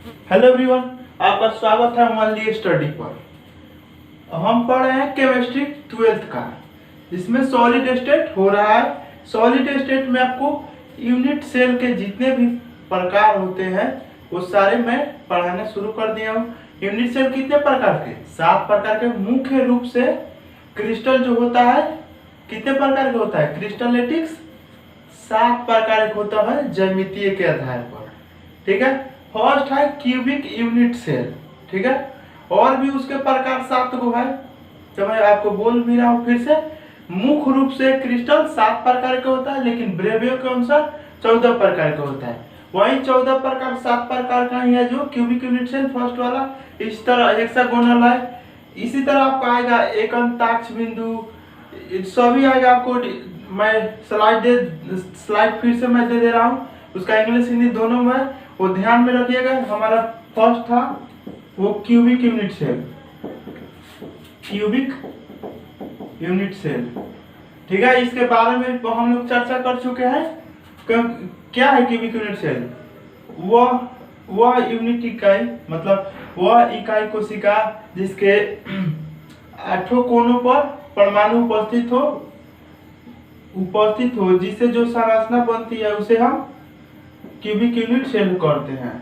Hello everyone, आपका स्वागत है हमारे स्टडी पर। हम पढ़ रहे हैं केमिस्ट्री 12th का, जिसमें सॉलिड स्टेट हो रहा है। सॉलिड स्टेट में आपको यूनिट सेल के जितने भी प्रकार होते हैं वो सारे मैं पढ़ाना शुरू कर दिया हूँ। यूनिट सेल कितने प्रकार के? 7 प्रकार के। मुख्य रूप से क्रिस्टल जो होता है कितने प्रकार का होता है? क्रिस्टलेटिक्स 7 प्रकार का होता है ज्यामितीय के आधार पर। ठीक है, फर्स्ट है क्यूबिक यूनिट सेल। ठीक है, और भी उसके प्रकार 7 को है, तो मैं आपको बोल भी रहा हूँ फिर से। मुख्य रूप से क्रिस्टल 7 प्रकार का होता है, लेकिन ब्रेवियो के अनुसार 14 प्रकार का होता है। वही 14 प्रकार 7 प्रकार का ही है जो क्यूबिक यूनिट सेल फर्स्ट वाला इस तरह हेक्सागोनल है। इसी तरह आपका आएगा एकांताक्ष बिंदु, सभी आएगा आपको। मैं स्लाइड फिर से मैं दे रहा हूँ, उसका इंग्लिश हिंदी दोनों में, वो ध्यान में रखिएगा। हमारा फर्स्ट था वो cubic unit cell, cubic unit cell. ठीक है, इसके बारे में हम लोग चर्चा कर चुके हैं। क्या है क्यूबिक यूनिट सेल? वह यूनिट इकाई, मतलब वह इकाई कोशिका जिसके 8 कोनों पर परमाणु उपस्थित हो, जिससे जो संरचना बनती है उसे हम क्यूबिक यूनिट सेल करते हैं।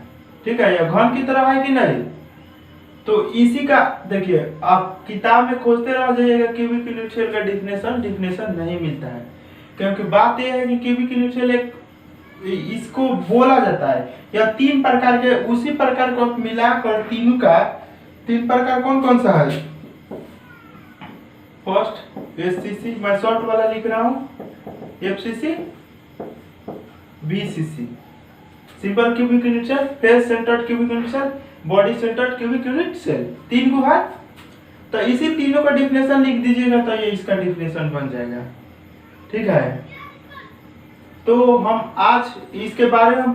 ठीक है, यह घन की तरह है कि नहीं? तो इसी का देखिए, आप किताब में खोजते रह जाइएगा क्यूबिक यूनिट सेल का डिफिनेशन नहीं मिलता है। क्योंकि बात यह है कि क्यूबिक यूनिट सेल एक, इसको बोला जाता है या 3 प्रकार के, उसी प्रकार को मिलाकर तीनों का 3 प्रकार कौन कौन सा है? फर्स्ट एससीसी, मैं शॉर्ट वाला लिख रहा हूँ, FCC, BCC. Simple cubic unit cell, face centred cubic unit cell, body centred cubic unit cell, 3 को है। तो इसी तीनों का डिफिनेशन लिख दीजिएगा तो ये इसका डिफिनेशन बन जाएगा। ठीक है, तो हम आज इसके बारे में हम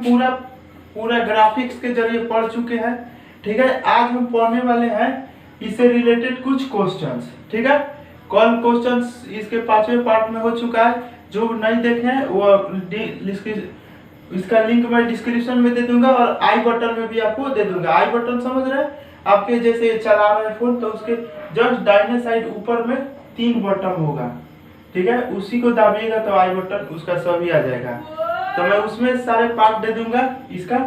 पूरा ग्राफिक्स के जरिए पढ़ चुके हैं। ठीक है, आज हम पढ़ने वाले हैं इससे रिलेटेड कुछ क्वेश्चंस। ठीक है, कल क्वेश्चंस इसके 5वें पार्ट में हो चुका है। जो नहीं देखे हैं वो इसका लिंक मैं डिस्क्रिप्शन में दे दूंगा और आई बटन में भी आपको दे दूंगा। आई बटन समझ रहे हैं? आपके जैसे चला रहे हैं फोन तो उसके जस्ट दाहिने साइड ऊपर में 3 बटन होगा। ठीक है, उसी को दाबिएगा तो आई बटन उसका सभी आ जाएगा। तो मैं उसमें सारे पार्ट दे दूंगा, इसका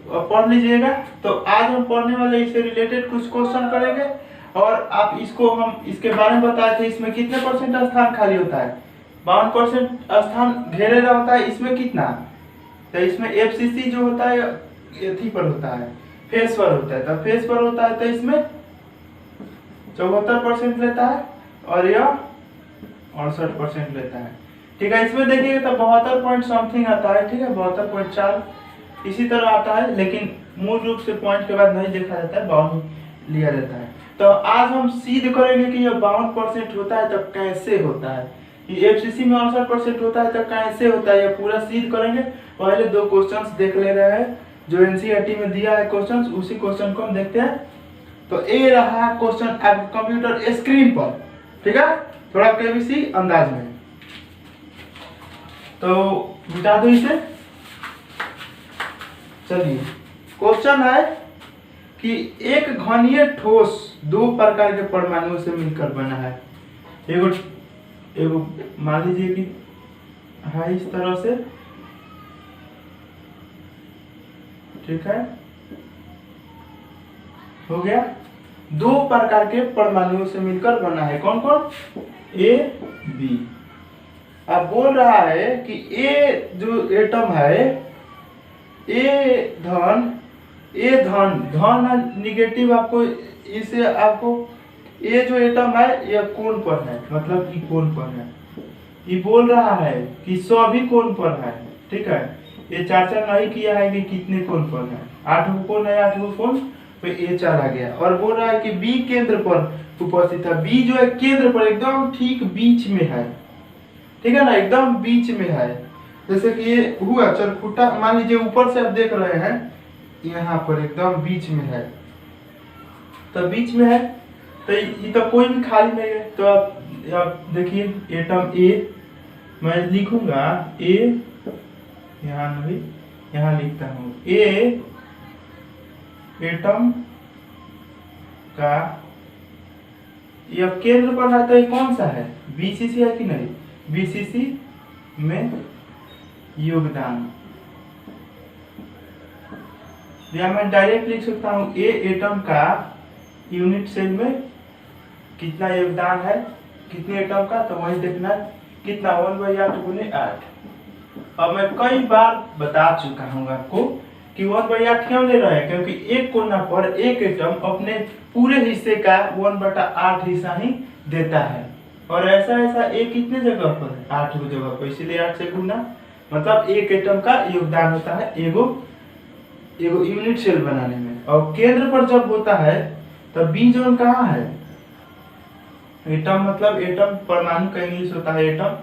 पढ़ लीजिएगा। तो आज हम पढ़ने वाले इससे रिलेटेड कुछ क्वेश्चन करेंगे और आप इसको हम इसके बारे में बताए थे। इसमें कितने % स्थान खाली होता है? 52% स्थान घेरेला होता है। इसमें कितना? तो इसमें एफसीसी जो होता है एथी पर होता है, फेस पर होता है। तो फेस पर होता है तो इसमें 74% लेता है और यह 68% लेता है। ठीक है, इसमें देखिएगा तो 72 पॉइंट समथिंग आता है। ठीक है, 72.4 इसी तरह आता है, लेकिन मूल रूप से पॉइंट के बाद नहीं देखा जाता है, 52 लिया जाता है। तो आज हम सिद्ध करेंगे कि यह 52% होता है तो कैसे होता है। ये एफसीसी में 68% होता है तो कैसे होता है, यह पूरा सिद्ध करेंगे। पहले 2 क्वेश्चंस देख ले रहे हैं जो एनसीईआरटी में दिया है क्वेश्चंस, उसी क्वेश्चन को हम देखते हैं। तो ये रहा क्वेश्चन आप कंप्यूटर स्क्रीन पर। ठीक है, थोड़ा केबीसी अंदाज में, तो मिटा दो इसे। चलिए, क्वेश्चन है कि एक घनीय ठोस 2 प्रकार के परमाणुओं से मिलकर बना है। एगो मान लीजिए कि है इस तरह से। ठीक है, हो गया। 2 प्रकार के परमाणुओं से मिलकर बना है। कौन कौन? A B. अब बोल रहा है कि ए जो एटम है, ए धन निगेटिव, आपको इसे आपको ये जो एटम है यह कोण पर है, मतलब कि कोण पर है। ये बोल रहा है कि सभी कोण पर है। ठीक है, ये चर्चा नहीं किया है कि कितने कोण पर है। 8 कोण है, 8 कोण तो ये चला गया। और बोल रहा है कि बी केंद्र पर उपस्थित है। बी जो है केंद्र पर एकदम ठीक बीच में है। ठीक है ना, एकदम बीच में है। जैसे कि ये हुआ चरखुटा, मान लीजिए ऊपर से आप देख रहे हैं, यहाँ पर एकदम बीच में है। तो बीच में है तो ये तो कोई भी खाली नहीं है। तो आप देखिए एटम ए, मैं लिखूंगा ए, यहाँ नहीं, यहाँ लिखता हूँ ए एटम का यह केंद्र पर है, तो ये कौन सा है? बीसीसी है कि नहीं? बीसीसी में योगदान, या मैं डायरेक्ट लिख सकता हूं ए एटम का यूनिट सेल में कितना योगदान है, कितने एटम का, तो वही देखना है कितना 1/8 गुने 8। अब मैं कई बार बता चुका हूँ आपको कि 1/8 क्यों ले रहे हैं, क्योंकि एक कोना पर एक एटम अपने पूरे हिस्से का 1/8 हिस्सा ही देता है, और ऐसा ऐसा एक कितने जगह पर है? 8 जगह पर, इसीलिए 8 से गुना, मतलब एक एटम का योगदान होता है एगो यूनिट सेल बनाने में। और केंद्र पर जब होता है तब बी जोन कहाँ है? एटम मतलब एटम परमाणु का इंग्लिश होता है एटम,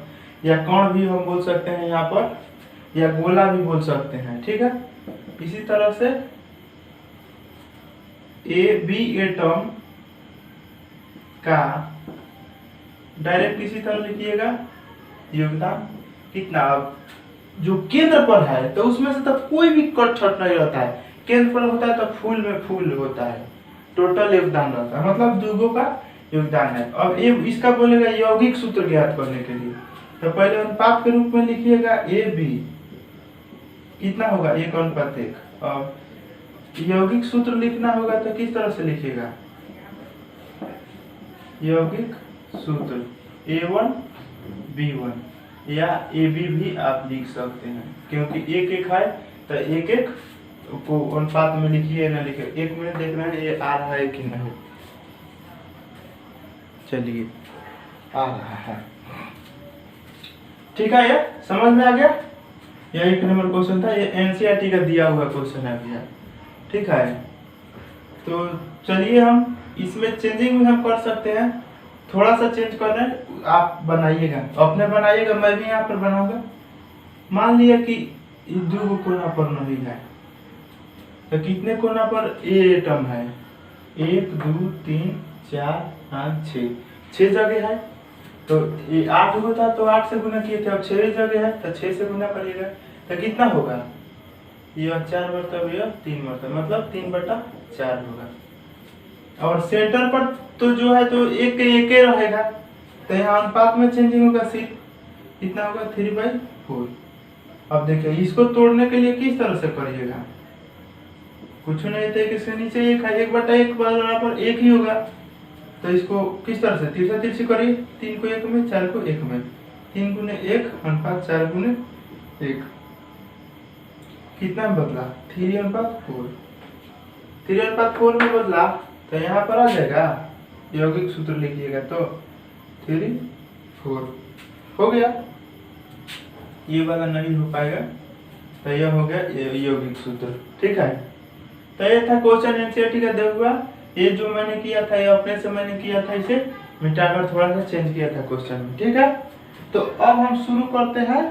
या कण भी हम बोल सकते हैं यहाँ पर, या गोला भी बोल सकते हैं, ठीक है। इसी तरह से ए बी एटम का डायरेक्ट इसी तरह लिखिएगा योगदान कितना। अब जो केंद्र पर है तो उसमें से तो कोई भी कट छट नहीं रहता है, केंद्र पर होता है तो फूल में फूल होता है, टोटल योगदान रहता है, मतलब दुगो का योगदान है। अब ये इसका बोलेगा यौगिक सूत्र ज्ञात करने के लिए, तो पहले अनुपात के रूप में लिखिएगा ए बी कितना होगा 1:1। अब यौगिक सूत्र लिखना होगा तो किस तरह से लिखिएगा? यौगिक सूत्र A1 B1 या AB भी आप लिख सकते हैं, क्योंकि एक एक है तो एक एक को अनुपात में लिखिए ना लिखिए। एक मिनट देख रहे हैं ये आ रहा है कि नहीं, चलिए आ रहा है, ठीक है। ये समझ में आ गया? यह 1 नंबर क्वेश्चन था, ये एनसीईआरटी का दिया हुआ क्वेश्चन है भैया, ठीक है। तो चलिए हम इसमें चेंजिंग भी हम कर सकते हैं, थोड़ा सा चेंज कर रहे हैं, आप बनाइएगा, अपने बनाइएगा, मैं भी यहाँ पर बनाऊंगा। मान लिया कि दो कोना पर नहीं है, तो कितने कोना पर ए एटम है? 1 2 3 4 5 6 जगह है, तो ये 8 होता तो 8 से गुना किए थे, अब 6 जगह है तो 6 से गुना करिएगा, तो कितना होगा? यह 4 मरतब यह 3 मरतब, मतलब 3/4 होगा। और सेंटर पर तो जो है तो एक रहेगा, तो यहाँ अनुपात में चेंजिंग होगा, सिर्फ कितना होगा 3/4। अब देखिए इसको तोड़ने के लिए किस तरह से करिएगा, कुछ नहीं थे, इसके नीचे एक है, 1/1 बराबर 1 ही होगा, तो इसको किस तरह से तिरछा तिरछी करिए, 3 को 1 में 4 को 1 में, 3 गुने 1 अनुपात 4 गुने 1, कितना बदला 3/4, 3/4 में बदला, तो यहाँ पर आ जाएगा यौगिक सूत्र लिखिएगा तो 3 4 हो गया, ये वाला नहीं हो पाएगा, तो यह हो गया यौगिक सूत्र, ठीक है। तो ये था क्वेश्चन एनसीईआरटी का दिया हुआ, ये जो मैंने किया था ये अपने से मैंने किया था, इसे मिटाकर थोड़ा सा चेंज किया था क्वेश्चन में, ठीक है। तो अब हम शुरू करते हैं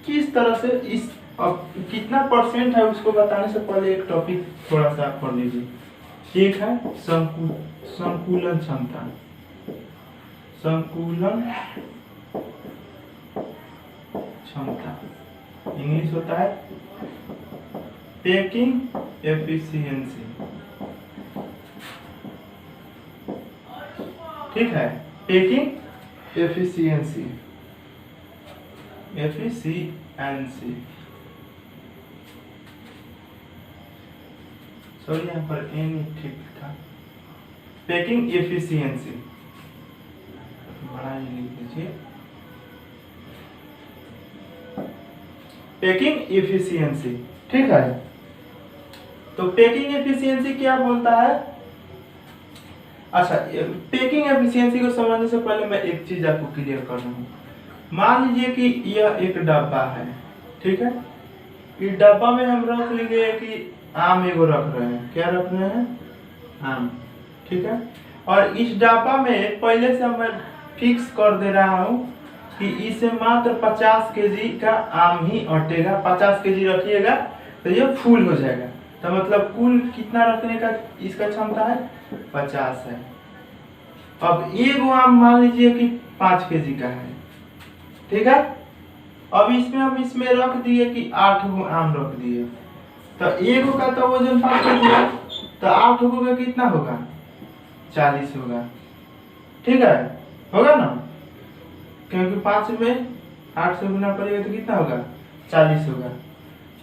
किस तरह से इस, अब कितना परसेंट है उसको बताने से पहले एक टॉपिक थोड़ा सा पढ़ लीजिए, एक है संकुलन क्षमता, संकुलन क्षमता इंग्लिश होता है पैकिंग एफिशिएंसी, ठीक है, पैकिंग एफिशिएंसी, सॉरी यहाँ पर एन ठीक था, पैकिंग एफिशिएंसी बड़ा ही लिख दीजिए, पैकिंग एफिशिएंसी, ठीक है। तो पैकिंग एफिशिएंसी क्या बोलता है? अच्छा, पैकिंग एफिशिएंसी को समझने से पहले मैं एक चीज आपको क्लियर कर रहा हूँ। मान लीजिए कि यह एक डब्बा है, ठीक है, इस डब्बा में हम रख लेंगे कि आम एगो रख रहे हैं, क्या रख रहे हैं? आम, ठीक है। और इस डब्बा में पहले से मैं फिक्स कर दे रहा हूँ कि इसे मात्र 50 केजी का आम ही अटेगा, 50 केजी रखिएगा तो ये फुल हो जाएगा, तो मतलब कुल कितना रखने का इसका क्षमता है? 50 है। अब एगो आम मान लीजिए कि 5 केजी का है, ठीक है। अब इसमें हम इसमें रख दिए कि 8 गो आम रख दिए, तो एगो का तो वजन 5 केजी है, तो 8 होगा कितना होगा 40 होगा। ठीक है, होगा ना, क्योंकि 5 में 8 से गुना करेगा तो कितना होगा 40 होगा।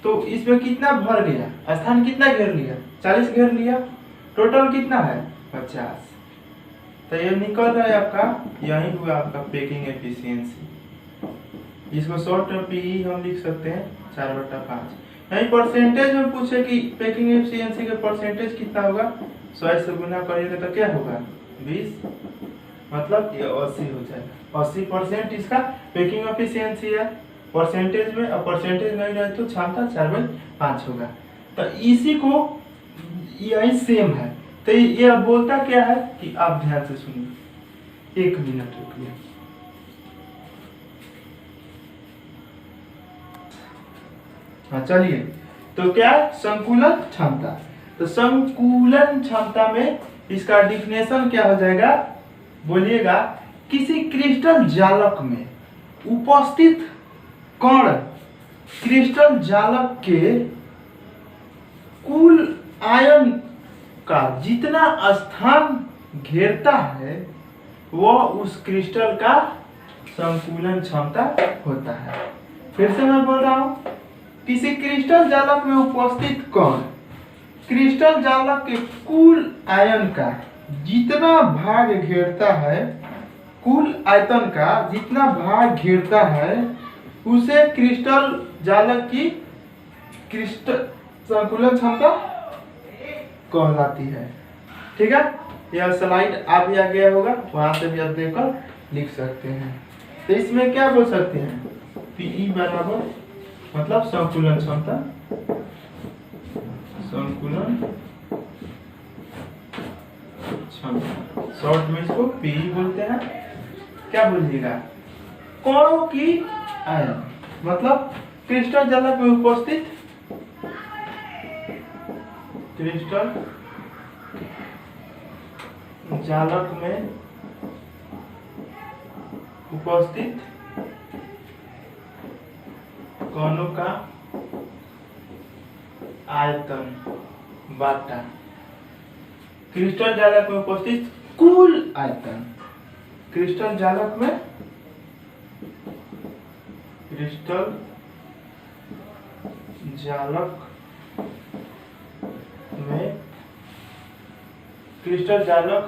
तो इसमें कितना भर गया, स्थान कितना घेर लिया 40 घेर लिया, टोटल कितना है 50। तो ये निकल रहा है आपका, यही हुआ आपका पैकिंग एफिशिएंसी। इसको शॉर्ट पीई हम लिख सकते हैं 4/5। यही परसेंटेज में पूछे कि पैकिंग एफिशिएंसी का परसेंटेज कितना होगा, 100 से गुना करिएगा तो क्या होगा 20, मतलब ये 80 हो जाएगा। 80% इसका पैकिंग एफिशिएंसी है परसेंटेज में, और परसेंटेज नहीं रहे तो क्षमता 4/5 होगा। तो इसी को यही सेम है। तो ये बोलता क्या है कि आप ध्यान से सुनिए, 1 मिनट रुकिए। हाँ चलिए, तो क्या संकुलन क्षमता, तो संकुलन क्षमता में इसका डिफिनेशन क्या हो जाएगा, बोलिएगा किसी क्रिस्टल जालक में उपस्थित कण क्रिस्टल जालक के कुल आयन का जितना स्थान घेरता है वह उस क्रिस्टल का संकुलन क्षमता होता है। फिर से मैं बोल रहा हूं, किसी क्रिस्टल जालक में उपस्थित कण क्रिस्टल जालक के कुल आयन का जितना भाग घेरता है, कुल आयतन का जितना भाग घेरता है उसे क्रिस्टल जालक की क्रिस्टल संकुलन क्षमता कहलाती है। ठीक है, यह स्लाइड आ भी आ गया होगा, वहां से भी आप देखकर लिख सकते हैं। तो इसमें क्या बोल सकते हैं, पीई बराबर मतलब संकुलन क्षमता, संकुलन क्षमता शॉर्ट में इसको पीई बोलते हैं। क्या बोलिएगा, कणों की आयन, मतलब क्रिस्टल जालक में उपस्थित क्रिस्टल जालक में उपस्थित कणों का आयतन बाटा क्रिस्टल जालक में उपस्थित कुल आयतन, क्रिस्टल जालक में क्रिस्टल जालक में क्रिस्टल जालक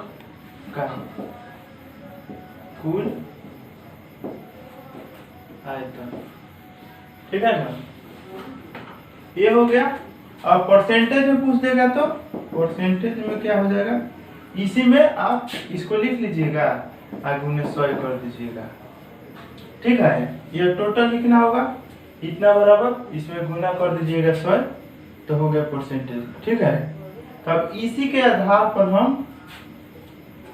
का कुल आयतन। ठीक है ना, ये हो गया। अब परसेंटेज में पूछ देगा तो परसेंटेज में क्या हो जाएगा, इसी में आप इसको लिख लीजिएगा, आगे उन्हें 100 कर दीजिएगा। ठीक है, ये टोटल लिखना होगा, इतना बराबर इसमें गुना कर दीजिएगा 100, तो हो गया परसेंटेज। ठीक है, तब इसी के आधार पर हम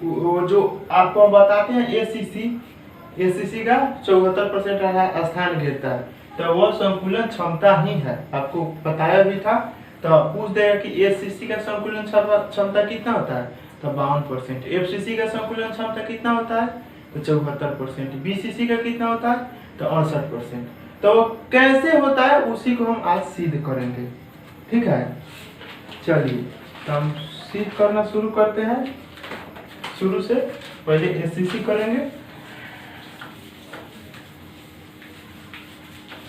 वो जो आपको बताते हैं एसीसी का 74% स्थान घेरता है, तो वह संकुलन क्षमता ही है, आपको बताया भी था। तो पूछ देगा कि एसीसी का संकुलन क्षमता कितना होता है, तो 52%। एफसीसी का संकुलन क्षमता कितना होता है, तो 74%। बीसीसी का कितना होता है, तो 68%। तो कैसे होता है उसी को हम आज सिद्ध करेंगे। ठीक है, चलिए तो हम सिद्ध करना शुरू करते हैं। शुरू से पहले एसीसी करेंगे।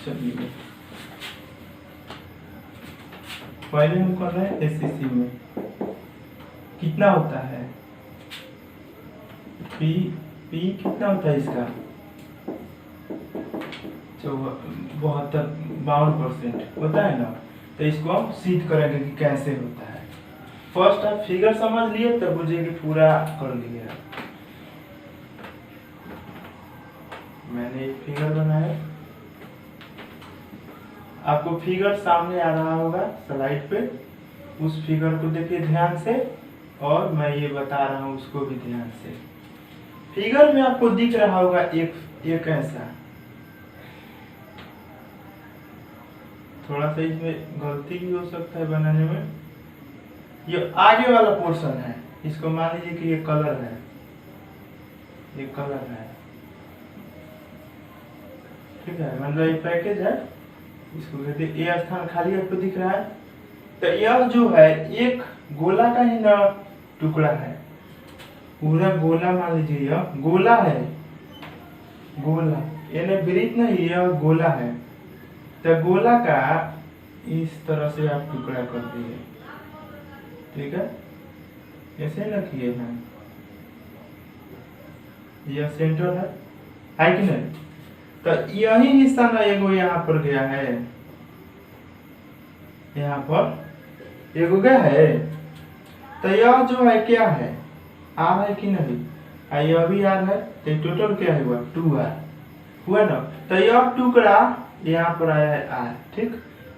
चलिए पहले हम कर रहे हैं एसीसी में कितना होता है, पी कितना होता है इसका 52% होता है ना। तो इसको हम सिद्ध करेंगे कि कैसे होता है। फर्स्ट आप फिगर समझ लिए तब बुझे कि पूरा कर लिया। मैंने एक फिगर बनाया, आपको फिगर सामने आ रहा होगा स्लाइड पे, उस फिगर को देखिए ध्यान से, और मैं ये बता रहा हूँ उसको भी ध्यान से। फिगर में आपको दिख रहा होगा एक ऐसा, थोड़ा सा इसमें गलती भी हो सकता है बनाने में। ये आगे वाला पोर्शन है, इसको मान लीजिए कि ये कलर है, ये कलर है। ठीक है, मतलब ये पैकेज है, इसको कहते हैं। ये स्थान खाली आपको दिख रहा है, तो यह जो है एक गोला का ही ना टुकड़ा है, पूरा गोला मान लीजिए, यह गोला है, गोला यानी वृत्त नहीं, यह गोला है। तो गोला का इस तरह से आप टुकड़ा कर दिए, ठीक है, ऐसे रखिए हैं, यह सेंटर है कि नहीं। तो यही हिस्सा ना एगो यहाँ पर गया है, यहाँ पर एगो गया है। तो यह जो है क्या है, आर है कि नहीं, यह भी आर है, तो टोटल क्या हुआ 2r हुआ ना। तो यह टुकड़ा यहाँ पर आया है आर, ठीक,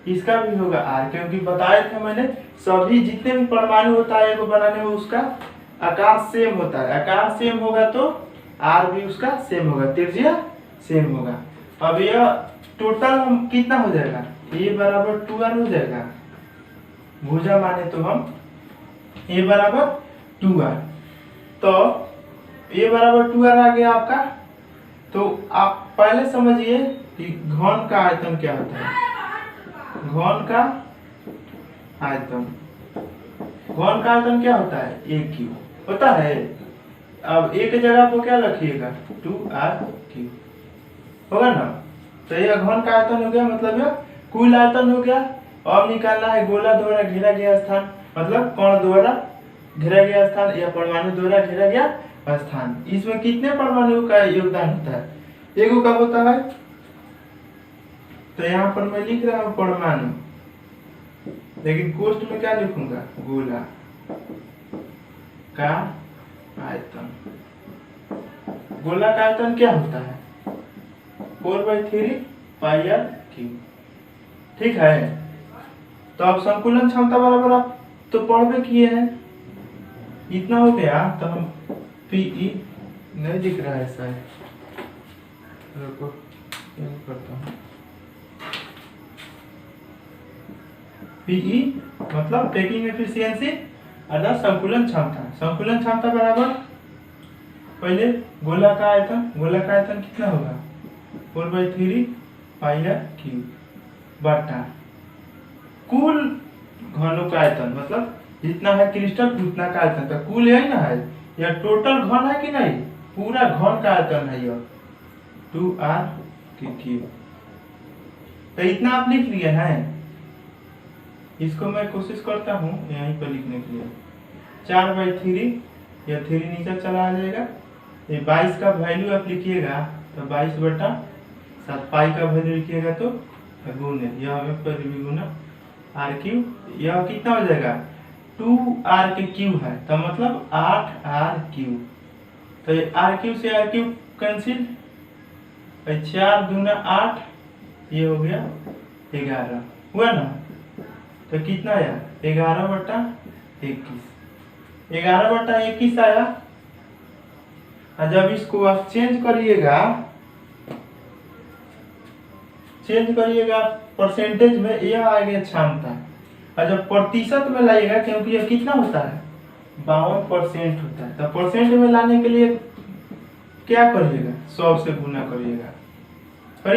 इसका भी होगा आर, क्योंकि बताए थे मैंने सभी जितने भी परमाणु होता है को बनाने में उसका आकार सेम होता है, आकार सेम होगा तो आर भी उसका सेम होगा, त्रिज्या सेम होगा। अब यह टोटल कितना हो जाएगा, ए बराबर 2r हो जाएगा, भुजा माने तो हम ए बराबर 2r, तो ए बराबर 2r आ गया आपका। तो आप पहले समझिए कि घन का आयतन क्या होता है, घन का आयतन, घन का आयतन क्या होता है, ए क्यू होता है। अब एक जगह पर क्या रखिएगा 2r क्यू होगा ना। तो यह घन का आयतन हो गया, मतलब यह कुल आयतन हो गया। अब निकालना है गोला द्वारा घेरा गया स्थान, मतलब कण द्वारा घेरा गया स्थान या परमाणु द्वारा घेरा गया स्थान। इसमें कितने परमाणु का योगदान होता है, एगो का होता है। तो यहाँ पर मैं लिख रहा हूँ परमाणु, लेकिन कोष्ठ में क्या लिखूंगा, गोला का आयतन। गोला का आयतन क्या होता है 4/3 πr³, ठीक है। तो अब संकुलन क्षमता बराबर आप तो पढ़ किए हैं, इतना हो गया। तो हम पीई नहीं दिख रहा है शायद, रुको करता हूँ, पीई मतलब पैकिंग एफिशिएंसी अर्थात संकुलन क्षमता। संकुलन क्षमता बराबर पहले गोला का आयतन, गोला का आयतन कितना होगा 4/3 πr³ बटा कुल घनों का आयतन, मतलब जितना है क्रिस्टल उतना का आयतन। तो कुल यही ना है, यह टोटल घन है कि नहीं, पूरा घन का आयतन है यह 2r³। तो इतना आप लिख लिए हैं, इसको मैं कोशिश करता हूँ यहीं पर लिखने के लिए। 4/3, यह 3 नीचे चला आ जाएगा। ये 22 का वैल्यू आप लिखिएगा तो 22/7 पाई का वैल्यू लिखिएगा तो गुणे, यह पर भी गुना r³, यह कितना हो जाएगा 2r³ है, तो मतलब 8r³। तो r³ से r³ कैंसिल, 4 दूना 8, ये हो गया 11 हुआ ना। तो कितना आया 11/21, 11/21 आया। और जब इसको आप चेंज करिएगा परसेंटेज में, यह आ गया क्षमता। और जब प्रतिशत में लाइएगा, क्योंकि यह कितना होता है 52% होता है, तो परसेंट में लाने के लिए क्या करिएगा 100 से गुना करिएगा। तो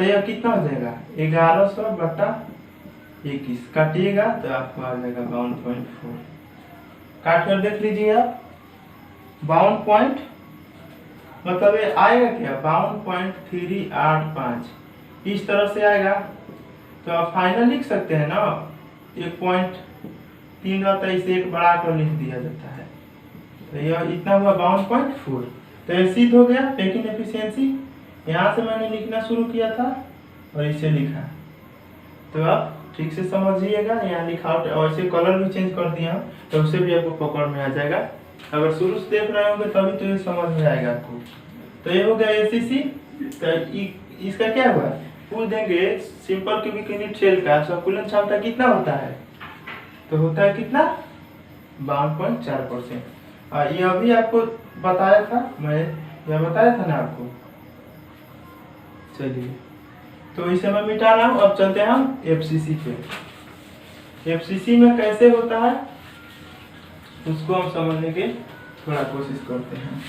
यह कितना हो जाएगा 1100/21, काटिएगा तो आपको आ जाएगा 52.4। काट कर देख लीजिए आप, 52 मतलब ये आएगा क्या 52.385, इस तरह से आएगा। तो आप फाइनल लिख सकते हैं ना, 1.3 रहता है, इसे 1 बढ़ा कर लिख दिया जाता है। तो यह इतना हुआ 52.4। तो ये सिद्ध हो गया पैकिंग एफिशिएंसी। यहाँ से मैंने लिखना शुरू किया था और इसे लिखा, तो आप ठीक से समझिएगा। यहाँ लिखा और इसे कलर भी चेंज कर दिया तो उससे भी आपको पकड़ में आ जाएगा। अगर शुरू से देख रहे होंगे तभी तो ये समझ में आएगा आपको। तो ये हो गया एसीसी। तो इसका क्या हुआ, पूछ देंगे सिंपल क्यूबिक यूनिट सेल का संकुलन क्षमता कितना होता है, तो होता है कितना 52.4%। यह भी आपको बताया था, मैं यह बताया था ना आपको। चलिए, तो इसे मैं मिटा रहा हूँ। अब चलते हैं हम एफसीसी पे। एफसीसी में कैसे होता है उसको हम समझने की थोड़ा कोशिश करते हैं।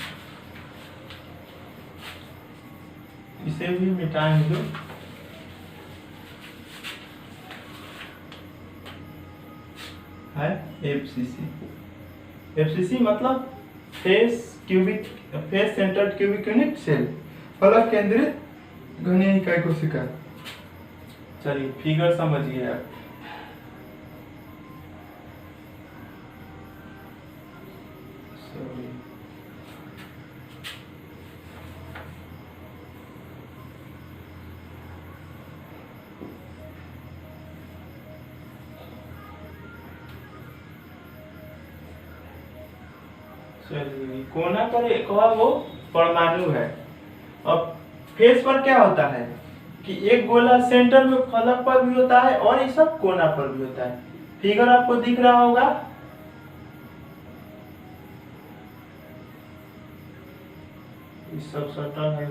इसे भी मिटाएंगे तो है एफसीसी। एफसीसी मतलब face centred cubic unit cell, फलक केंद्रित घनीय इकाई कोशिका। चलिए फिगर समझिए आप। चलिए कोना पर एक वो परमाणु है। अब फेस पर क्या होता है कि एक गोला सेंटर में फलक पर भी होता है और ये सब कोना पर भी होता है। फिगर आपको दिख रहा होगा। इस सब सटल है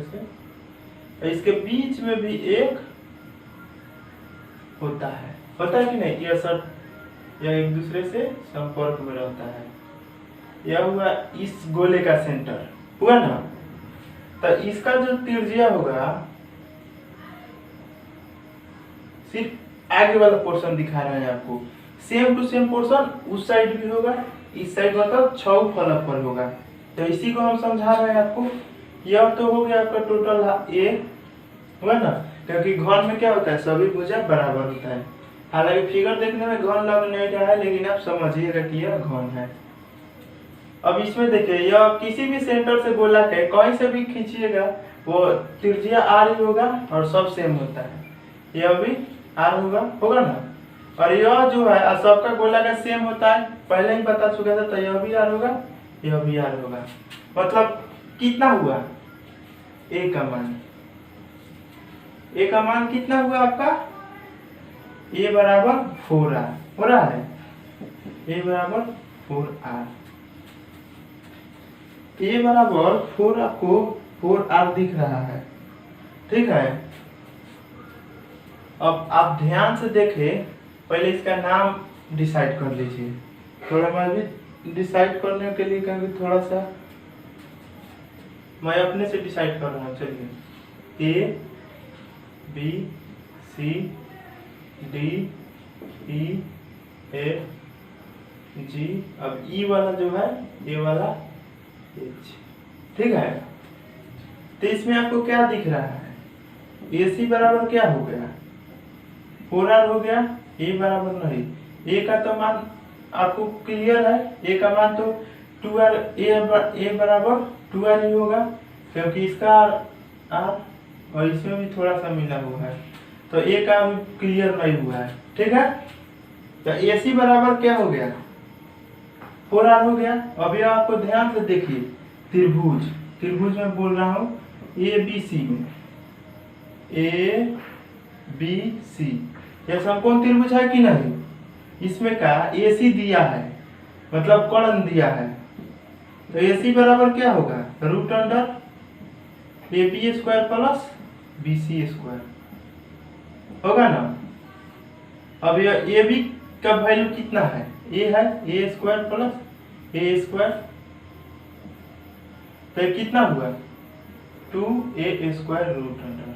से। इसके बीच में भी एक होता है कि नहीं, यह सब यह एक दूसरे से संपर्क में रहता है। यह हुआ इस गोले का सेंटर हुआ ना। तो इसका जो त्रिज्या होगा, सिर्फ आगे वाला पोर्शन दिखा रहा है आपको, सेम टू सेम पोर्शन उस साइड भी होगा, इस साइड मतलब 6 फलक पर होगा। तो इसी को हम समझा रहे हैं आपको। यह तो हो गया आपका टोटल ए हुआ ना, क्योंकि घन में क्या होता है, सभी भुजा बराबर होता है। हालांकि फिगर देखने में घन लग नहीं रहा है, लेकिन आप समझिएगा कि यह घन है। अब इसमें देखिए, यह किसी भी सेंटर से गोला के कहीं से भी खींचिएगा वो त्रिज्या आर ही होगा और सब सेम होता है। यह भी आर होगा ना। और यह जो है सबका गोला का सेम होता है, पहले ही बता चुका था। तो यह भी आर होगा, यह भी आर होगा। मतलब कितना हुआ ए का मान? ए का मान कितना हुआ आपका? ए बराबर 4r हो रहा है। ए बराबर 4r, ए बराबर 4 आपको 4r दिख रहा है, ठीक है। अब आप ध्यान से देखें, पहले इसका नाम डिसाइड कर लीजिए। थोड़ा मैं भी डिसाइड करने के लिए क्योंकि थोड़ा सा मैं अपने से डिसाइड कर रहा हूँ। चलिए A B C D E F G. अब ई वाला जो है, ए वाला एच, ठीक है। तो इसमें आपको क्या दिख रहा है? ए सी बराबर क्या हो गया? 4r हो गया। ए बराबर नहीं, ए का तो मान आपको क्लियर है। ए का मान तो 2r, ए बराबर 2r ही होगा, क्योंकि इसका r और इसमें भी थोड़ा सा मिला हुआ है। तो ए का भी क्लियर नहीं हुआ है, ठीक है। तो ए सी बराबर क्या हो गया? 4r हो गया। अभी आपको ध्यान से देखिए, त्रिभुज में बोल रहा हूँ, ए बी सी में, ए बी सी यह समकोण त्रिभुज है कि नहीं? इसमें का ए सी दिया है, मतलब कोण दिया है। तो ए सी बराबर क्या होगा? Root under A B square plus B C square होगा ना। अब यह ए बी का वैल्यू कितना है? ए है, ए स्क्वायर प्लस ए स्क्वायर, तो कितना हुआ? 2a स्क्वायर रूट अंडर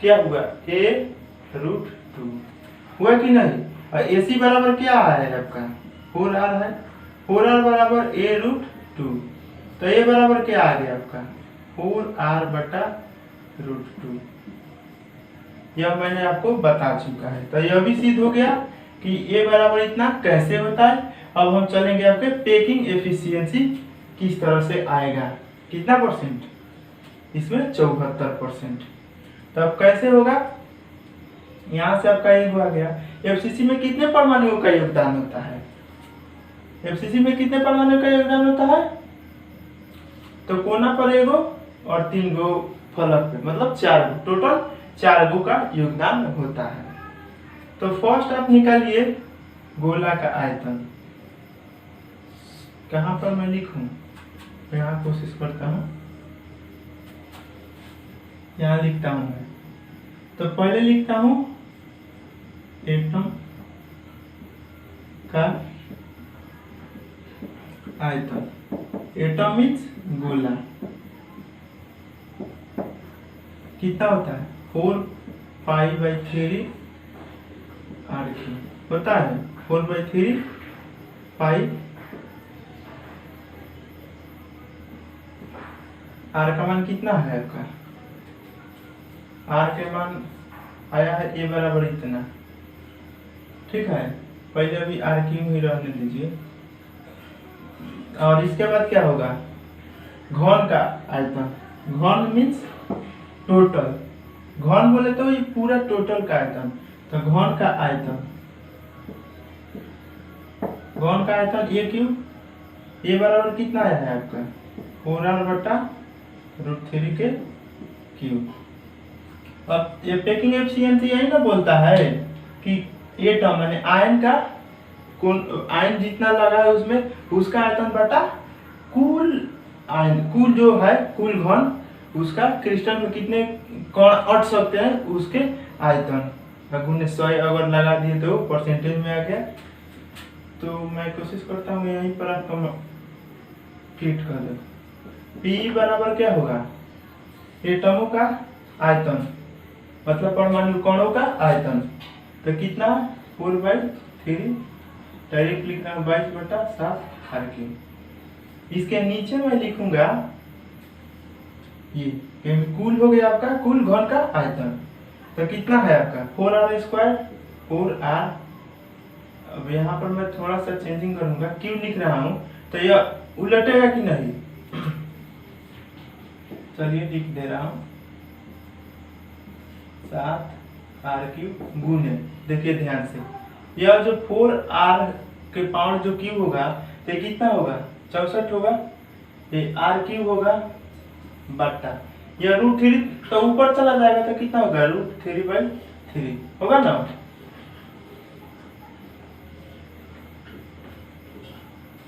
क्या हुआ? a रूट 2 हुआ कि नहीं? और ए सी बराबर क्या है आपका? 4r है। 4r बराबर a रूट 2, तो a बराबर क्या आ गया आपका? 4r बटा रूट 2। यह मैंने आपको बता चुका है। तो यह भी सिद्ध हो गया कि a बराबर इतना कैसे होता है। अब हम चलेंगे आपके पैकिंग एफिशिएंसी किस तरह से आएगा, कितना परसेंट? इसमें 74%। तो अब कैसे होगा? यहाँ से आपका एक आ गया। एफसीसी में कितने परमाणुओं का योगदान होता है? एफसीसी में कितने परमाणुओं का योगदान होता है? तो कोना पर एगो और 3 गो फलक पे, मतलब 4 गो, टोटल 4 गो का योगदान होता है। तो फर्स्ट आप निकालिए गोला का आयतन। कहाँ पर मैं लिखूं? यहाँ कोशिश करता हूँ, यहाँ लिखता हूँ मैं। तो पहले लिखता हूँ एटम का आयतन। एटम मीन्स गोला। कितना होता है? 4 पाई बाई 3 r3। होता है 4/3 पाई आर का मान कितना है आपका? आर के मान आया है ए बराबर इतना, ठीक है। पहले अभी आर क्यू ही रहने दीजिए, और इसके बाद क्या होगा? घन का आयतन, घन मीन्स टोटल, घन बोले तो ये पूरा टोटल का आयतन, तो घन का आयतन, घन का आयतन ए क्यू, ए बराबर कितना आया है आपका? 4r/√3 के क्यूब। अब ये पेकिंग एफिशिएंसी यही ना बोलता है कि ये टर्म यानी आयन का आयन जितना लगा है उसमें उसका आयतन बटा कुल आयन, कुल जो है कुल घन, उसका क्रिस्टल में कितने कण अट सकते हैं उसके आयतन गुने 100 अगर लगा दिए तो परसेंटेज में आ गया। तो मैं कोशिश करता हूँ यहीं पर आपका फिट कर दे। पी बराबर क्या होगा? एटमों का आयतन, मतलब परमाणु कणों का आयतन, तो कितना? 4/3, डायरेक्ट लिख रहा हूँ 22/7 r³। इसके नीचे मैं लिखूंगा ये कुल हो गया आपका कुल घन का आयतन, तो कितना है आपका? 4r², 4r। अब यहाँ पर मैं थोड़ा सा चेंजिंग करूंगा, क्यों लिख रहा हूँ तो यह उलटेगा कि नहीं, चलिए लिख दे रहा हूँ 7r³ गुने, देखिए ध्यान से, यह जो 4r के पावर जो क्यूब होगा तो कितना होगा? 64 होगा, ये r³ होगा बट्टा यह √3 तो ऊपर चला जाएगा तो कितना होगा? √3/3 होगा ना।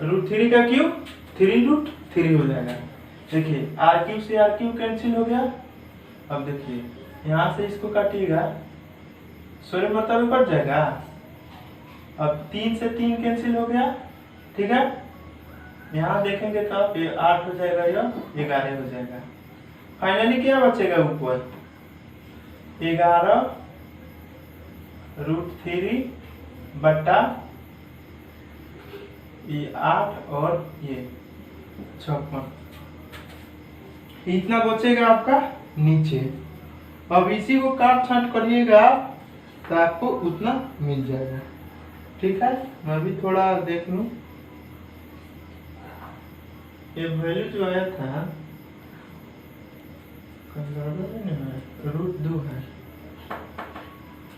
√3 का क्यूब 3√3 हो जाएगा। देखिए r³ से r³ कैंसिल हो गया। अब देखिए यहाँ से इसको काटिएगा, 16 मतलब कट जाएगा। अब 3 से 3 कैंसिल हो गया, ठीक है। यहाँ देखेंगे तब ये 8 हो जाएगा, यह 11 हो जाएगा। फाइनली क्या बचेगा ऊपर? 11√3 बट्टा ये 8 और ये 56, इतना बचेगा आपका नीचे। अब इसी को काट छांट करिएगा तो आपको उतना मिल जाएगा, ठीक है। मैं भी थोड़ा देख लूं, ये वैल्यू जो आया था √2 है,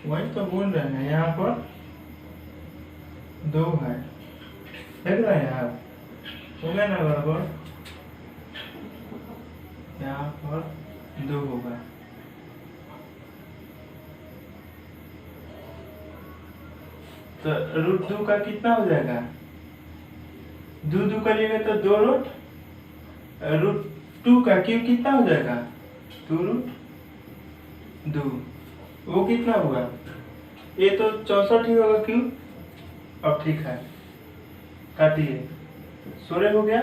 वही तो बोल रहे हैं, यहाँ पर 2 है, देख रहे हैं आप, हो गया ना बराबर, यहाँ पर 2 होगा। तो √2 का कितना हो जाएगा? 2 करिएगा तो 2 √2 का क्यूब कितना हो जाएगा? 2√2, वो कितना हुआ? ये तो 64 ही होगा क्यूब। अब ठीक है, काटिए, 16 हो गया,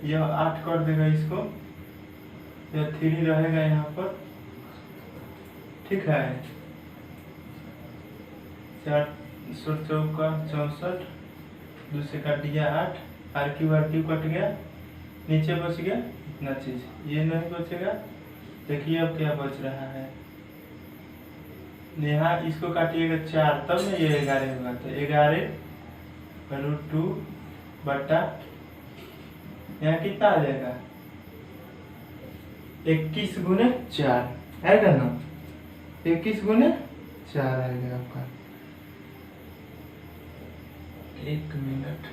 यह 8 कर देगा इसको, यह 3 रहेगा यहाँ पर, ठीक है। 4 चौका 64, दूसरे काट दिया 8, r³ कट गया, नीचे बच गया इतना चीज, ये नहीं बचेगा। देखिए अब क्या बच रहा है, यहाँ इसको काटिएगा 4, तब ना ये 11 होगा, तो 11√2 बट्टा यहाँ कितना आ जाएगा? 21 गुने 4 आएगा ना, 21 गुने 4 आएगा आपका। 1 मिनट,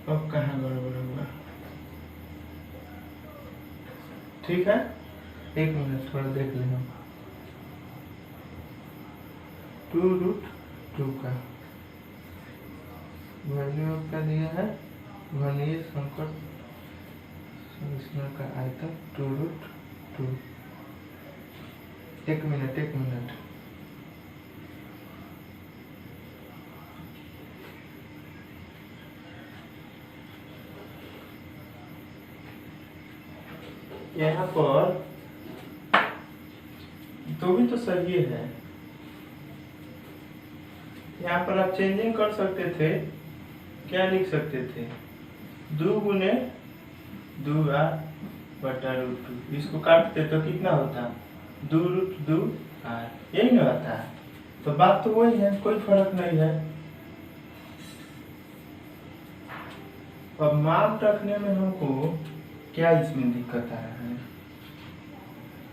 अब कहाँ गड़बड़ होगा, ठीक है। 1 मिनट थोड़ा देख लेना। 2√2 का वैल्यू आपका दिया है, घनीय संकट संरचना का आयतन 2√2। 1 मिनट, यहाँ पर तो भी तो सही है, यहाँ पर आप चेंजिंग कर सकते थे, क्या लिख सकते थे, 2 गुने 2r बटा √2, इसको काटते तो कितना होता, 2√2r, यही ना आता है। तो बात तो वही है, कोई फर्क नहीं है। अब मान रखने में हमको क्या इसमें दिक्कत आ रहा है,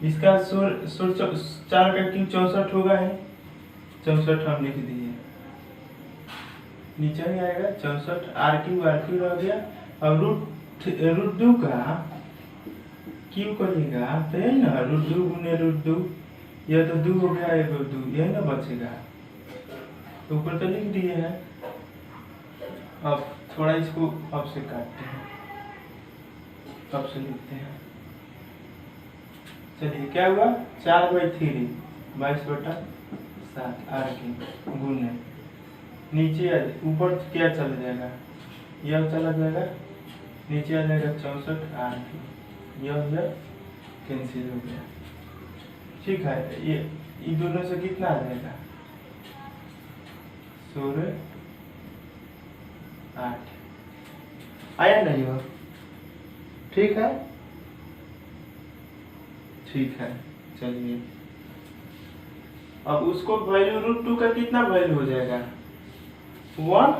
इसका 4 का क्यों 64 होगा है, 64 हम लिख दिए, नीचे ही आएगा 64, r3 रह गया। अब √2 का क्यों करिएगा तो यही ना, √2 गुने √2, यह तो 2 हो गया, एक 2, यही ना बचेगा, तो ऊपर तो लिख दिए हैं। अब थोड़ा इसको अब से काटते हैं, अब से लिखते हैं। चलिए क्या हुआ, 4/3 22/7 r3 गुने, नीचे ऊपर क्या चला जाएगा, यह चला जाएगा, नीचे आ जाएगा 64 r3, यह कैंसिल हो गया। ठीक है, ये दोनों से कितना आ जाएगा, 16 8 आया नहीं हो, ठीक है, ठीक है। चलिए अब उसको वैल्यू √2 का कितना वैल्यू हो जाएगा, 1।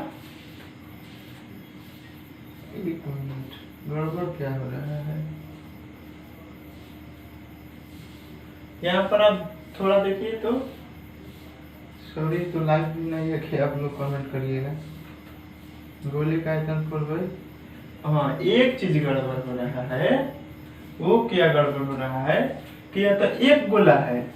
गड़बड़ क्या हो रहा है यहाँ पर, अब थोड़ा देखिए तो, सॉरी तो लाइव भी नहीं है कि आप लोग कमेंट करिएगा। गोले का आयतन खोल भाई, हाँ एक चीज गड़बड़ हो रहा है, वो क्या गड़बड़ हो रहा है कि यह तो एक गोला है,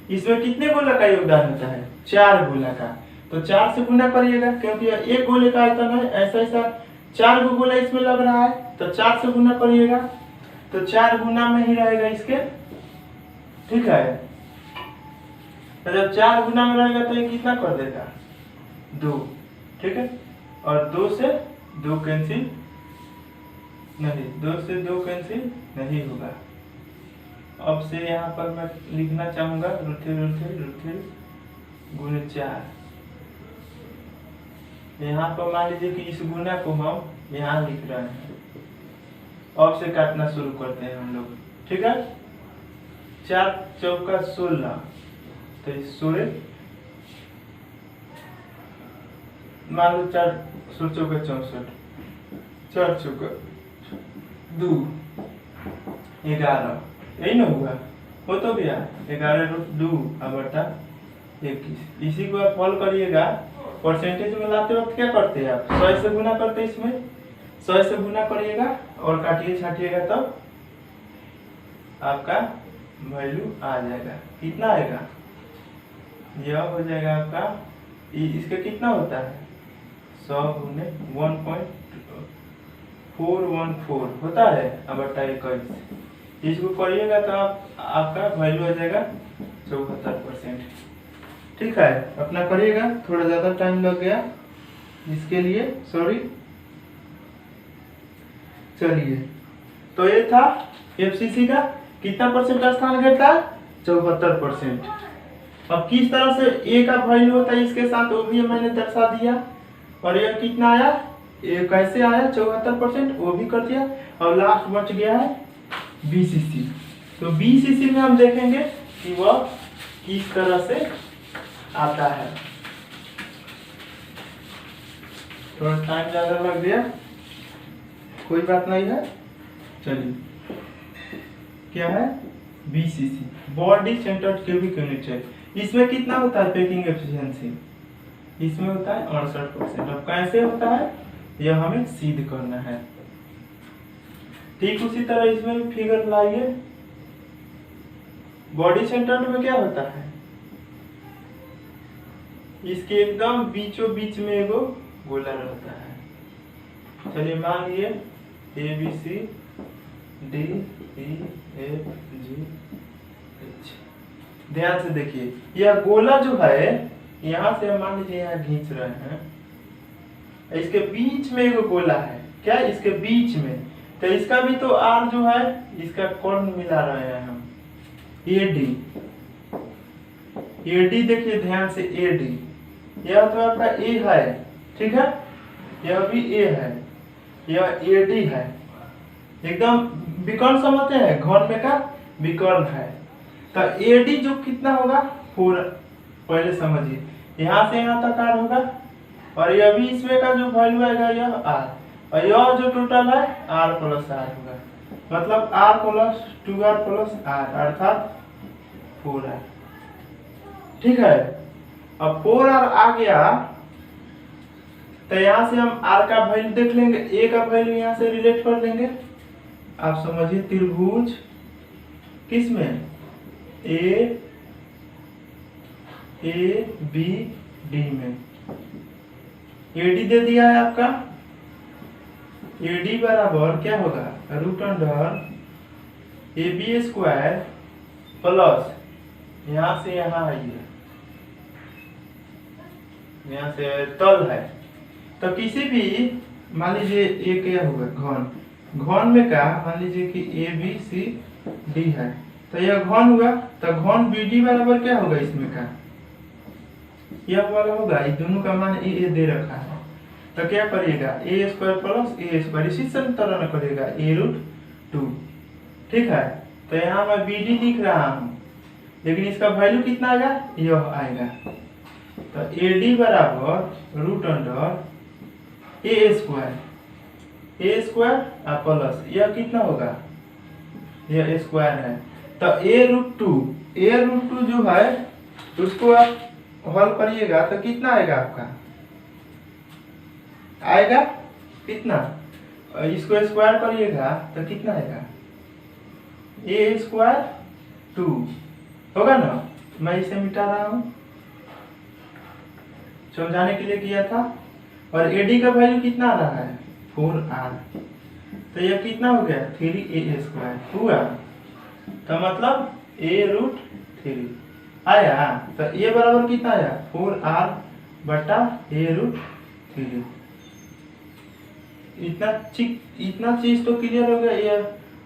इसमें कितने गोला का योगदान होता है, 4 गोला का, तो 4 से गुना करिएगा, क्योंकि एक गोले का आयतन है, ऐसा ऐसा 4 गो गोला इसमें लग रहा है, तो 4 से गुना करिएगा, तो 4 गुना में ही रहेगा इसके, ठीक है। तो जब 4 गुना में रहेगा तो ये कितना कर देगा, 2, ठीक है, और 2 से 2 कैंसिल नहीं, 2 से 2 कैंसिल नहीं होगा। अब से यहाँ पर मैं लिखना चाहूंगा √3 गुने 4, यहाँ पर मान लीजिए कि इस गुना को हम यहाँ लिख रहे हैं, अब से काटना शुरू करते हैं हम लोग, ठीक है। 4 चौका 16, तो 16 मान लो 4 चौका 64, 4 चौका 2 11, यही ना हुआ, हो तो गया 11√2 बटा 21। इसी को आप हल करिएगा, परसेंटेज में लाते वक्त क्या करते हैं आप, 100 से गुना करते हैं, इसमें 100 से गुना करिएगा और काटिए छाटिएगा, तब आपका वैल्यू आ जाएगा। कितना आएगा, यह हो जाएगा आपका, इसका कितना होता है, 100 गुने 1.414 होता है बटा 21। इसको करिएगा तो आपका वैल्यू आ जाएगा 74%। ठीक है, अपना करिएगा, थोड़ा ज़्यादा टाइम लग गया इसके लिए, सॉरी। चलिए, तो ये था एफसीसी का कितना परसेंट स्थान घेरता है, 74%। अब किस तरह से ए का वैल्यू होता है इसके साथ, वो भी मैंने दर्शा दिया। और यह कितना आया, ये कैसे आया 74%, वो भी कर दिया। और लास्ट बच गया है बीसीसी। तो बीसीसी में हम देखेंगे कि वह किस तरह से आता है। थोड़ा टाइम ज्यादा लग गया, कोई बात नहीं है। चलिए, क्या है BCC, body centred cubic unit है। इसमें कितना होता है पैकिंग एफिशिएंसी, इसमें होता है 68%। अब कैसे होता है यह हमें सिद्ध करना है। ठीक उसी तरह इसमें भी फिगर लाइए। बॉडी सेंटर्ड में क्या होता है, इसके एकदम बीचों बीच में एगो गोला रहता है। चलिए मान लिए A B C D E F G H. ध्यान से देखिए, यह गोला जो है यहाँ से मान लीजिए यहाँ खींच रहे हैं, इसके बीच में एगो गोला है, क्या इसके बीच में, तो इसका भी तो आर जो है इसका कर्ण मिला रहे हैं हम, ए डी देखिए ध्यान से, ए डी यह तो आपका ए है, ठीक है, यह भी ए है, यह ए डी है, एकदम विकर्ण समझते हैं, घन में का विकर्ण है। तो ए डी जो कितना होगा 4, पहले समझिए, यहाँ से यहाँ तक आर होगा, और यह भी इसमें का जो वैल्यू आएगा यह आर, और यह जो टोटल है आर प्लस आर होगा, मतलब are plus 2r plus are अर्थात 4r, ठीक है। अब 4r आ गया तो यहाँ से हम r का वैल्यू देख लेंगे, a का वैल्यू यहाँ से रिलेट कर लेंगे। आप समझिए त्रिभुज किस में, ए बी डी में, AD दे दिया है आपका, AD बराबर क्या होगा, root under AB square plus यहाँ से यहाँ आइए, यहाँ से तल है, तो किसी भी मान लीजिए एक क्या होगा घन, घन में का मान लीजिए कि ABCD है, तो यह घन हुआ, तो घन BD बराबर क्या होगा, इसमें का यह वाला होगा, ये दोनों का मान ए दे रखा है, तो क्या करिएगा ए स्क्वायर प्लस ए स्क्वायर, इसी तरह न करिएगा ए रूट 2, ठीक है। तो यहाँ मैं BD लिख रहा हूँ, लेकिन इसका वैल्यू कितना आएगा, यह आएगा, तो AD बराबर रूट अंडर ए स्क्वायर प्लस यह कितना होगा, यह स्क्वायर है, तो ए रूट टू जो है उसको आप हल करिएगा तो कितना आएगा आपका, आएगा कितना, इसको स्क्वायर करिएगा तो कितना आएगा, ए स्क्वायर 2 होगा ना। मैं इसे मिटा रहा हूं, समझाने के लिए किया था, और AD का वैल्यू कितना आ रहा है 4r, तो यह कितना हो गया 3a स्क्वायर हुआ, तो मतलब a रूट 3 आया, तो a बराबर कितना आया 4r बटा a रूट 3। इतना चीज तो क्लियर हो गया, ये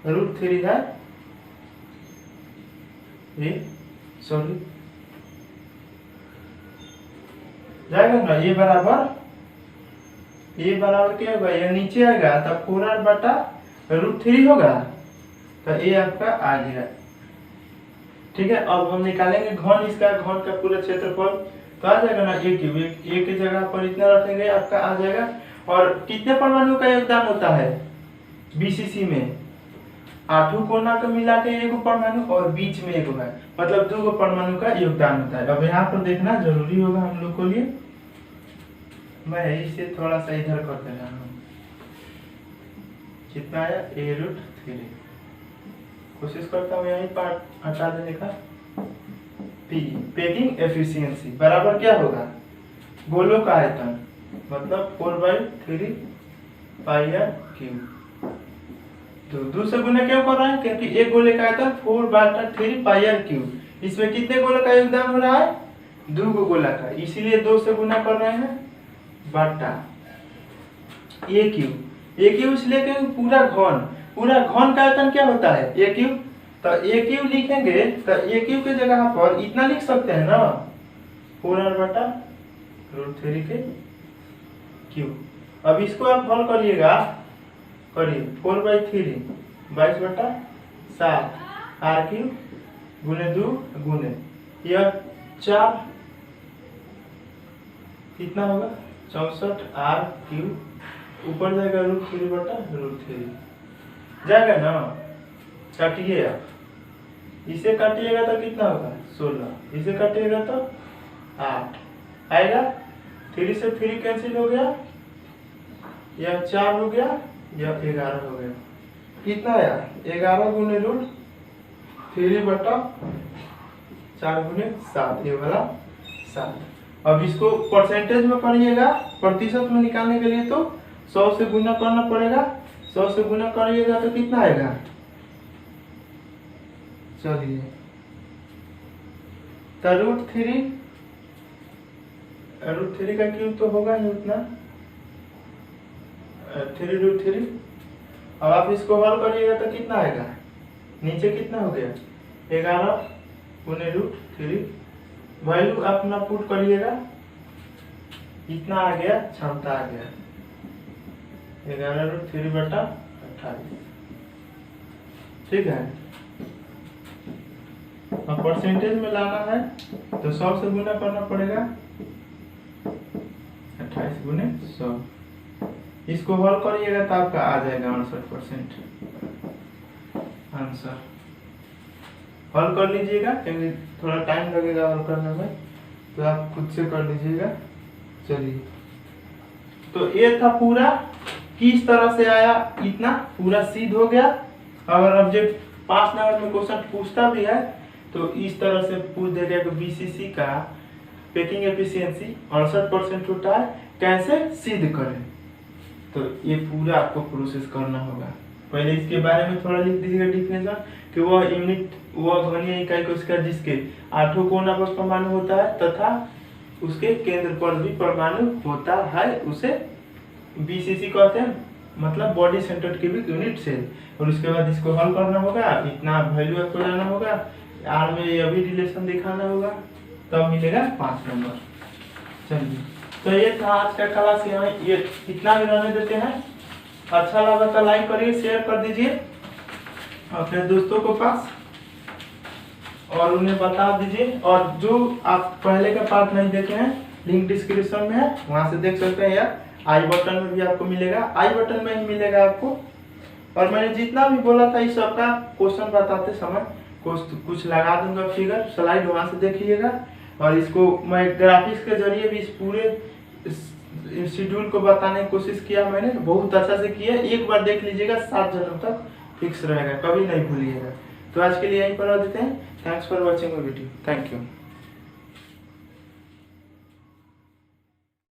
रूट 3 है, ये सॉरी जाएगा ना, ये बराबर क्या होगा, ये नीचे आएगा तब 4r बटा रूट 3 होगा, तो ये आपका आ गया, ठीक है। अब हम निकालेंगे घन, इसका घन का पूरा क्षेत्रफल, तो आ जाएगा ना ए क्यूब, ए की जगह पर इतना रखेंगे आपका आ जाएगा। और कितने परमाणु का योगदान होता है BCC में, 8 कोना को मिला के एगो परमाणु और बीच में एगो है, मतलब 2 परमाणु का योगदान होता है। अब यहाँ पर देखना जरूरी होगा हम लोग को लिए, मैं इसे थोड़ा सा इधर कर दे रहा हूँ, कितना आया a रूट 3, कोशिश करता हूँ यही पार्ट हटा देने का। पेगिंग एफिशिएंसी बराबर क्या होगा, गोलों का आयतन, मतलब 4/3 पाई आर क्यूब, तो 2 से गुना क्यों कर रहा है, क्योंकि एक गोले का आयतन 4/3 पाई आर क्यूब, इसमें कितने गोले का योगदान हो रहा है 2 गोला का, इसीलिए 2 से गुना कर रहे हैं बटा ए क्यूब इसलिए क्योंकि पूरा घन का आयतन क्या होता है ए क्यूब, तो ए क्यूब लिखेंगे तो ए क्यूब के जगह पर इतना लिख सकते हैं ना 4r बटा रूट 3 के क्यूब। अब इसको आप हल करिएगा, करिए 4/3 22 बटा 7 r क्यूब गुने 2 गुने यह 4 कितना होगा 64 r क्यूब, ऊपर जाएगा रूट 3 बटा रूट 3 जाएगा ना, काटिए आप, इसे काटिएगा तो कितना होगा 16, इसे काटिएगा तो 8 आएगा, 3 से 3 कैंसिल हो गया, यह 4 हो गया, यह 11 हो गया, कितना आया 11 गुने रूट 3 बटा 4 गुने 7, ये वाला 7। अब इसको परसेंटेज में करिएगा, प्रतिशत में निकालने के लिए तो 100 से गुना करना पड़ेगा, 100 से गुना करिएगा तो कितना आएगा, चलिए तो रूट 3 का क्यूब तो होगा ही उतना 3 रूट 3। अब आप इसको हल करिएगा तो कितना आएगा, नीचे कितना हो गया 11 गुने रूट 3, वैल्यू अपना पुट करिएगा इतना आ गया, क्षमता आ गया 11√3/28। ठीक है। अब परसेंटेज में लाना है तो 100 से गुना करना पड़ेगा, 28 गुने 100। इसको हल करिएगा तो आपका आ जाएगा 68% आंसर। हल कर लीजिएगा क्योंकि थोड़ा टाइम लगेगा हल करने में, तो आप खुद से कर लीजिएगा। चलिए, तो ये था पूरा किस तरह से आया, इतना पूरा सिद्ध हो गया। अगर ऑब्जेक्ट 5 नंबर में क्वेश्चन पूछता भी है तो इस तरह से पूछ देगा कि बीसीसी का पैकिंग एफिशिएंसी 68% होता है, कैसे सिद्ध करें। तो ये पूरा आपको प्रोसेस करना होगा। पहले इसके बारे में थोड़ा लिख दीजिएगा डिफिनेशन कि वह यूनिट, वह घनीय इकाई कोशिका जिसके 8 कोना पर परमाणु होता है तथा उसके केंद्र पर भी परमाणु होता है, उसे बीसीसी कहते हैं, मतलब body centred cubic unit cell. और उसके बाद इसको हल करना होगा, इतना वैल्यू आपको लाना होगा, आर में ये अभी रिलेशन दिखाना होगा, तब मिलेगा 5 नंबर। चलिए, तो ये था आज का क्लास। यहाँ ये इतना भी रहने देते हैं। अच्छा लगा तो लाइक करिए, शेयर कर दीजिए अपने दोस्तों को पास और उन्हें बता दीजिए। और जो आप पहले का पार्ट नहीं देखे हैं, लिंक डिस्क्रिप्शन में है, वहां से देख सकते हैं, या आई बटन में भी आपको मिलेगा, आई बटन में ही मिलेगा आपको। और मैंने जितना भी बोला था इस सबका क्वेश्चन बताते समय कुछ लगा दूंगा फिगर, स्लाइड वहां से देखिएगा। और इसको मैं ग्राफिक्स के जरिए भी इस पूरे शेड्यूल को बताने की कोशिश किया मैंने, बहुत अच्छा से किया। एक बार देख लीजिएगा, 7 जन्म तक फिक्स रहेगा, कभी नहीं भूलिएगा। तो आज के लिए यहीं पर रख देते हैं। Thanks for watching video. Thank you.